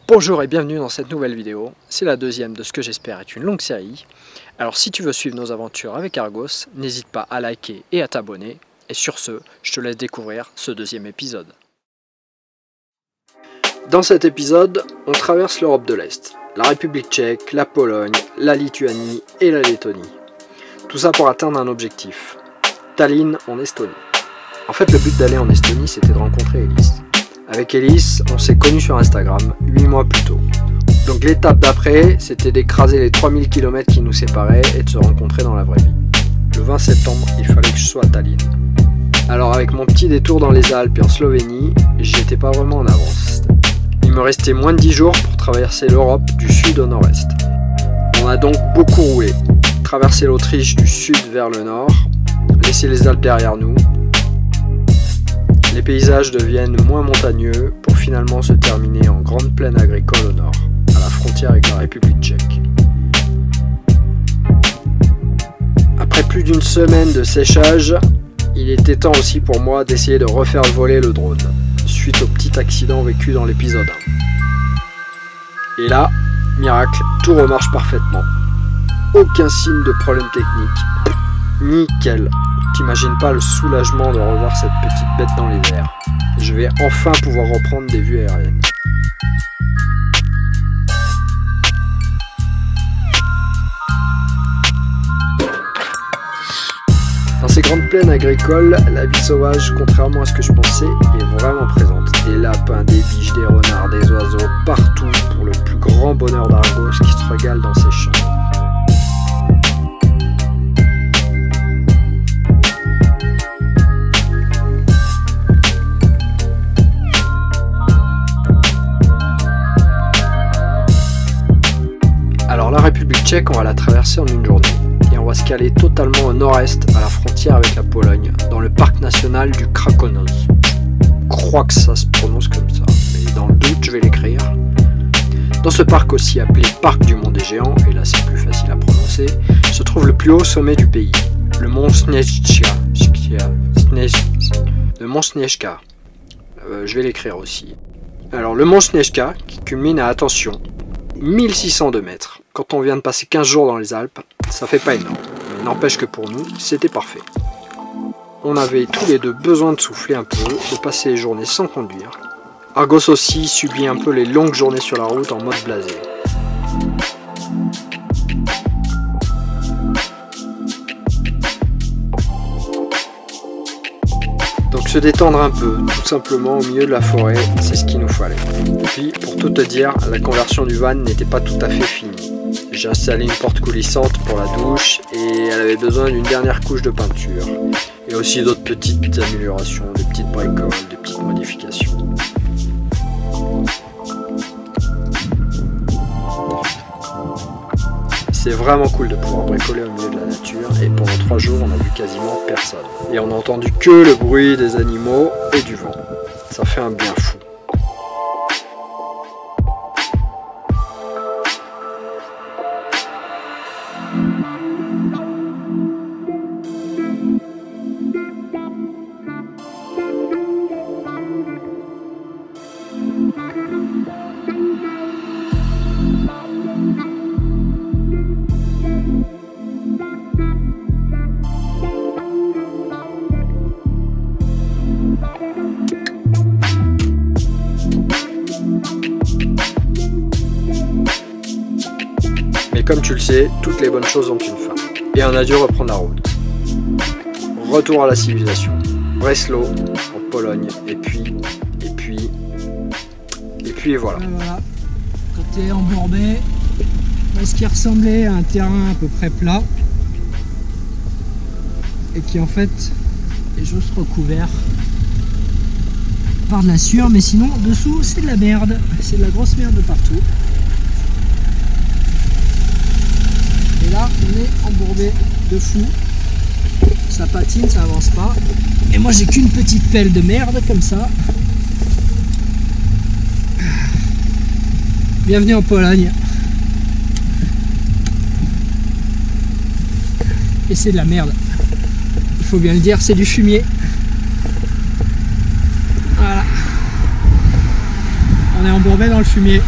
Bonjour et bienvenue dans cette nouvelle vidéo. C'est la deuxième de ce que j'espère est une longue série. Alors si tu veux suivre nos aventures avec Argos, n'hésite pas à liker et à t'abonner. Et sur ce, je te laisse découvrir ce deuxième épisode. Dans cet épisode, on traverse l'Europe de l'Est, la République tchèque, la Pologne, la Lituanie et la Lettonie. Tout ça pour atteindre un objectif, Tallinn en Estonie. En fait, le but d'aller en Estonie, c'était de rencontrer Elise. Avec Elise, on s'est connus sur Instagram 8 mois plus tôt. Donc l'étape d'après, c'était d'écraser les 3000 km qui nous séparaient et de se rencontrer dans la vraie vie. Le 20 septembre, il fallait que je sois à Tallinn. Alors avec mon petit détour dans les Alpes et en Slovénie, j'étais pas vraiment en avance. Il me restait moins de 10 jours pour traverser l'Europe du sud au nord-est. On a donc beaucoup roulé, traversé l'Autriche du sud vers le nord, laissé les Alpes derrière nous. Les paysages deviennent moins montagneux pour finalement se terminer en grande plaine agricole au nord, à la frontière avec la République tchèque. Après plus d'une semaine de séchage, il était temps aussi pour moi d'essayer de refaire voler le drone, suite au petit accident vécu dans l'épisode 1. Et là, miracle, tout remarche parfaitement. Aucun signe de problème technique. Nickel. T'imagines pas le soulagement de revoir cette petite bête dans les airs. Je vais enfin pouvoir reprendre des vues aériennes. Dans ces grandes plaines agricoles, la vie sauvage, contrairement à ce que je pensais, est vraiment présente. Des lapins, des biches, des renards, des oiseaux, partout pour le plus grand bonheur d'Argos qui se régale dans ses champs. Alors la République tchèque, on va la traverser en une journée et on va se caler totalement au nord-est à la frontière avec la Pologne, dans le parc national du Krkonoš. Je crois que ça se prononce comme ça, mais dans le doute je vais l'écrire. Dans ce parc aussi appelé Parc du Mont des Géants, et là c'est plus facile à prononcer, se trouve le plus haut sommet du pays, le mont Snieczka. Le mont Snieczka. Je vais l'écrire aussi. Alors le mont Snieczka, qui culmine à, attention, 1602 mètres. Quand on vient de passer 15 jours dans les Alpes, ça fait pas énorme, mais n'empêche que pour nous, c'était parfait. On avait tous les deux besoin de souffler un peu, de passer les journées sans conduire. Argos aussi subit un peu les longues journées sur la route en mode blasé. Donc se détendre un peu, tout simplement au milieu de la forêt, c'est ce qu'il nous fallait. Et puis, pour tout te dire, la conversion du van n'était pas tout à fait finie. J'ai installé une porte coulissante pour la douche et elle avait besoin d'une dernière couche de peinture. Et aussi d'autres petites améliorations, des petites bricoles, des petites modifications. C'est vraiment cool de pouvoir bricoler au milieu de la nature et pendant 3 jours on a vu quasiment personne. Et on n'a entendu que le bruit des animaux et du vent. Ça fait un bien fou. Mais comme tu le sais, toutes les bonnes choses ont une fin. Et on a dû reprendre la route. Retour à la civilisation. Breslau, en Pologne, et puis voilà. Voilà, côté embourbé, dans ce qui ressemblait à un terrain à peu près plat, et qui en fait est juste recouvert par de la sueur, mais sinon dessous c'est de la merde, c'est de la grosse merde de partout. Et là on est embourbé de fou, ça patine, ça avance pas, et moi j'ai qu'une petite pelle de merde comme ça. Bienvenue en Pologne. Et c'est de la merde. Il faut bien le dire, c'est du fumier. Voilà. On est embourbé dans le fumier.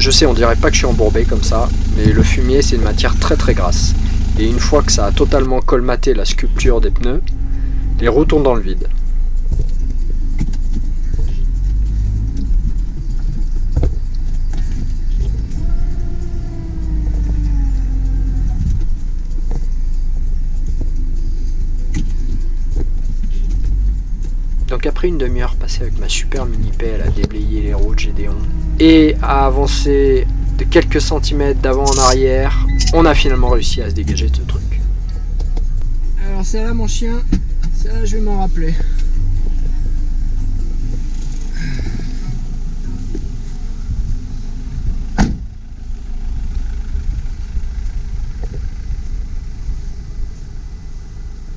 Je sais, on dirait pas que je suis embourbé comme ça, mais le fumier c'est une matière très très grasse. Et une fois que ça a totalement colmaté la sculpture des pneus, les roues tournent dans le vide. Donc après une demi-heure passée avec ma super mini pelle à déblayer les roues de Gédéon et à avancer de quelques centimètres d'avant en arrière, on a finalement réussi à se dégager de ce truc. Alors c'est là mon chien, c'est là je vais m'en rappeler.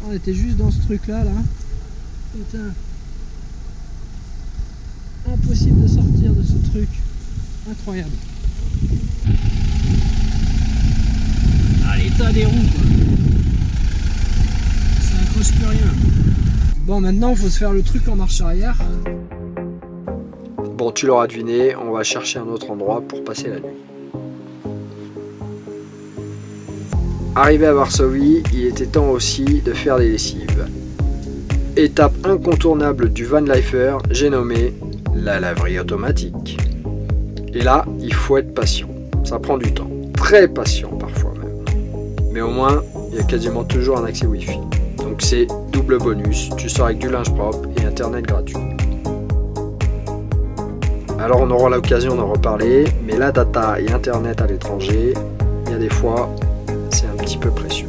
On était juste dans ce truc là. Putain. Impossible de sortir de ce truc. Incroyable. Ah, l'état des roues quoi. Ça accroche plus rien. Bon, maintenant il faut se faire le truc en marche arrière. Bon, tu l'auras deviné, on va chercher un autre endroit pour passer la nuit. Arrivé à Varsovie, il était temps aussi de faire des lessives. Étape incontournable du van lifer, j'ai nommé la laverie automatique. Et là, il faut être patient. Ça prend du temps. Très patient parfois même. Mais au moins, il y a quasiment toujours un accès Wi-Fi. Donc c'est double bonus. Tu sors avec du linge propre et internet gratuit. Alors on aura l'occasion d'en reparler, mais la data et internet à l'étranger, il y a des fois, c'est un petit peu précieux.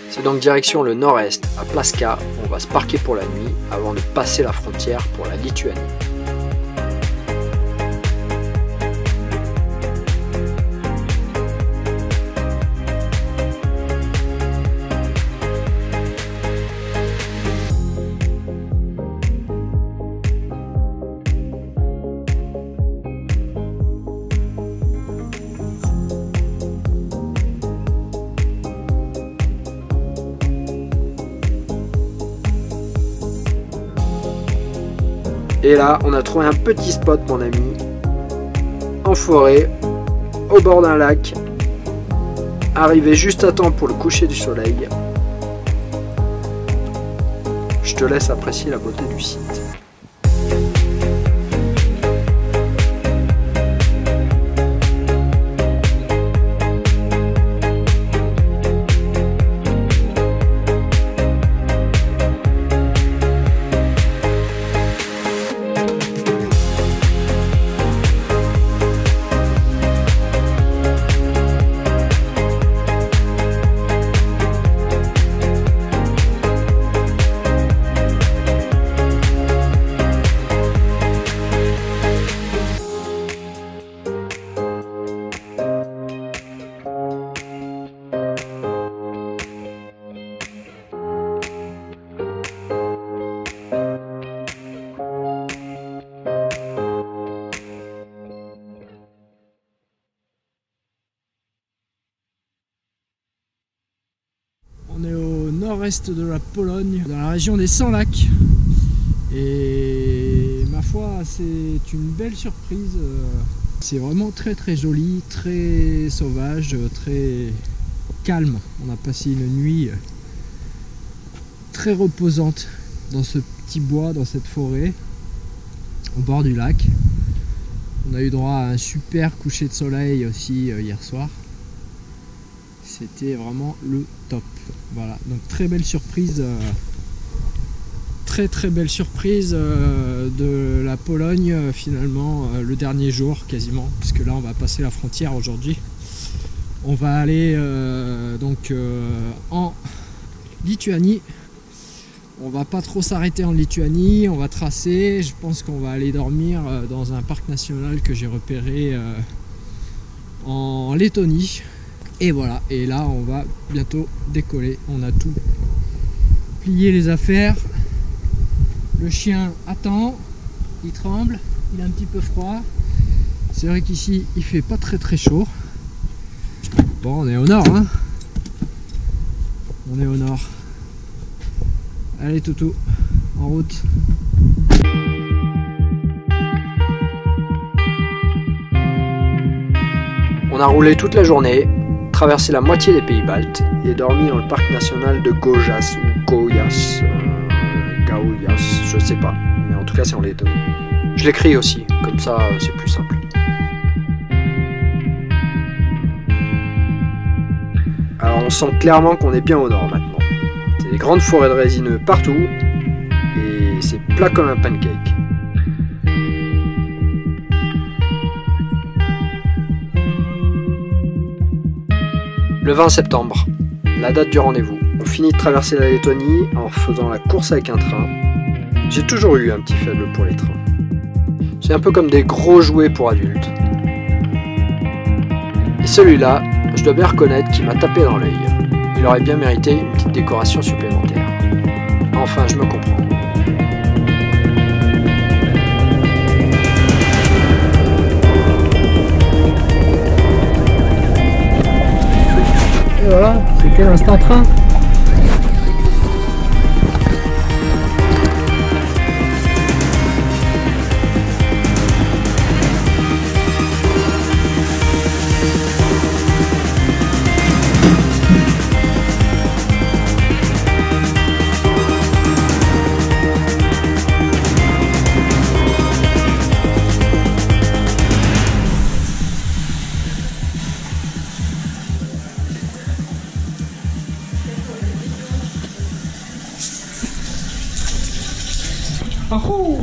C'est donc direction le nord-est, à Plaska, où on va se parquer pour la nuit avant de passer la frontière pour la Lituanie. Et là, on a trouvé un petit spot, mon ami, en forêt, au bord d'un lac, arrivé juste à temps pour le coucher du soleil. Je te laisse apprécier la beauté du site. On est au nord-est de la Pologne, dans la région des 100 lacs. Et ma foi, c'est une belle surprise. C'est vraiment très très joli, très sauvage, très calme. On a passé une nuit très reposante dans ce petit bois, dans cette forêt, au bord du lac. On a eu droit à un super coucher de soleil aussi hier soir. C'était vraiment le top. Voilà, donc très belle surprise, très belle surprise de la Pologne finalement le dernier jour quasiment, puisque là on va passer la frontière aujourd'hui. On va aller en Lituanie. On va pas trop s'arrêter en Lituanie, on va tracer. Je pense qu'on va aller dormir dans un parc national que j'ai repéré en Lettonie. Et voilà, et là on va bientôt décoller. On a tout plié les affaires. Le chien attend, il tremble, il a un petit peu froid. C'est vrai qu'ici il fait pas très chaud. Bon, on est au nord, hein. On est au nord. Allez Toutou, en route. On a roulé toute la journée, traversé la moitié des pays baltes et dormi dans le parc national de Gaujas ou Gaujas, Gaujas, je sais pas, mais en tout cas c'est en Lettonie. Je l'écris aussi, comme ça c'est plus simple. Alors on sent clairement qu'on est bien au nord maintenant. C'est des grandes forêts de résineux partout et c'est plat comme un pancake. Le 20 septembre, la date du rendez-vous. On finit de traverser la Lettonie en faisant la course avec un train. J'ai toujours eu un petit faible pour les trains. C'est un peu comme des gros jouets pour adultes. Et celui-là, je dois bien reconnaître qu'il m'a tapé dans l'œil. Il aurait bien mérité une petite décoration supplémentaire. Enfin, je me comprends. Et voilà, c'était l'instant train. Ahou!